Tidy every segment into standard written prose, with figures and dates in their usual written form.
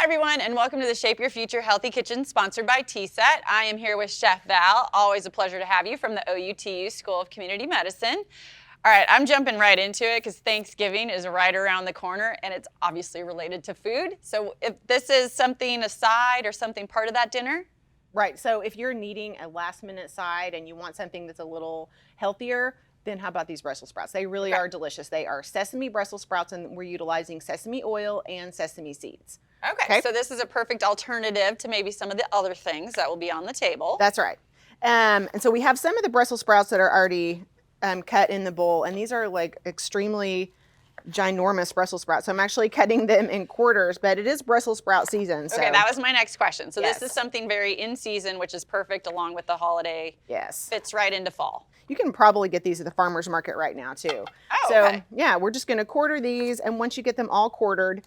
Hi everyone, and welcome to the Shape Your Future Healthy Kitchen, sponsored by TSET. I am here with Chef Val. Always a pleasure to have you from the OUTU School of Community Medicine. All right, I'm jumping right into it because Thanksgiving is right around the corner and it's obviously related to food. So if this is something aside or something part of that dinner? Right, so if you're needing a last minute side and you want something that's a little healthier, then how about these Brussels sprouts? They really are delicious. They are sesame Brussels sprouts, and we're utilizing sesame oil and sesame seeds. Okay, so this is a perfect alternative to maybe some of the other things that will be on the table. That's right. And so we have some of the Brussels sprouts that are already cut in the bowl, and these are like extremely ginormous Brussels sprouts. So I'm actually cutting them in quarters, but it is Brussels sprout season. So. Okay, that was my next question. So Yes. this is something very in season, which is perfect along with the holiday. Yes. Fits right into fall. You can probably get these at the farmer's market right now too. Oh, so okay. Yeah, we're just gonna quarter these, and once you get them all quartered,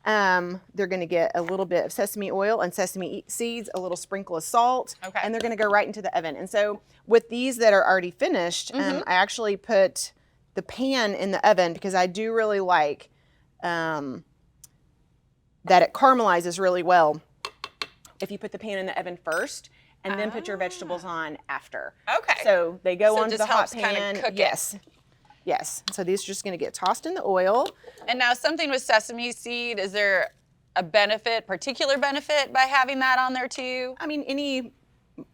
they're gonna get a little bit of sesame oil and sesame seeds, a little sprinkle of salt, Okay. and they're gonna go right into the oven. And so with these that are already finished, I actually put the pan in the oven because I do really like that it caramelizes really well if you put the pan in the oven first and then put your vegetables on after. Okay. So they go So it onto just the hot helps kinda pan. cook it. Yes. Yes. So these are just going to get tossed in the oil. And now something with sesame seed, is there a benefit, particular benefit by having that on there too? I mean, any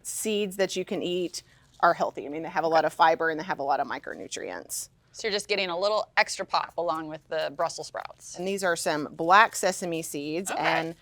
seeds that you can eat are healthy. I mean, they have a lot of fiber and they have a lot of micronutrients. So you're just getting a little extra pop along with the Brussels sprouts. And these are some black sesame seeds. Okay. And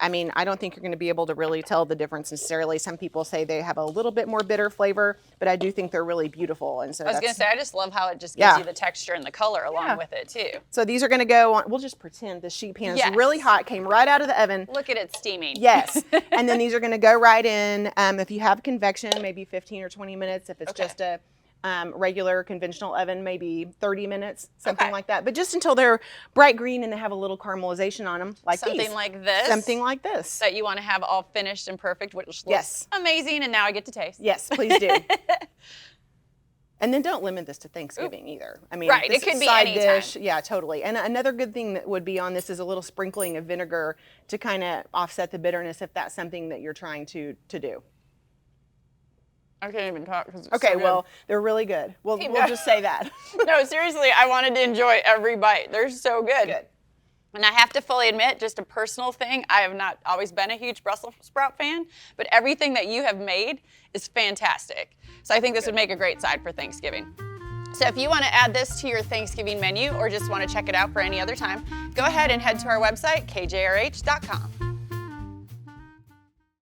I mean, I don't think you're going to be able to really tell the difference necessarily. Some people say they have a little bit more bitter flavor, but I do think they're really beautiful. And so I was going to say, I just love how it just gives Yeah. you the texture and the color along Yeah. with it too. So these are going to go on. We'll just pretend the sheet pan is Yes. really hot, came right out of the oven. Look at it steaming. Yes. And then these are going to go right in. If you have convection, maybe 15 or 20 minutes. If it's Okay. just a regular conventional oven, maybe 30 minutes, something Okay. like that. But just until they're bright green and they have a little caramelization on them, like Something these. like this. Something like this. That you want to have all finished and perfect, which looks Yes. amazing. And now I get to taste. Yes, please do. And then don't limit this to Thanksgiving either. I mean, Right, this it could be side anytime. dish. Yeah, totally. And another good thing that would be on this is a little sprinkling of vinegar to kind of offset the bitterness if that's something that you're trying to do. I can't even talk because it's Okay, so good. well, they're really good. We'll just say that. No, seriously, I wanted to enjoy every bite. They're so good. Good. And I have to fully admit, just a personal thing, I have not always been a huge Brussels sprout fan, but everything that you have made is fantastic. So I think this would make a great side for Thanksgiving. So if you want to add this to your Thanksgiving menu or just want to check it out for any other time, go ahead and head to our website, kjrh.com.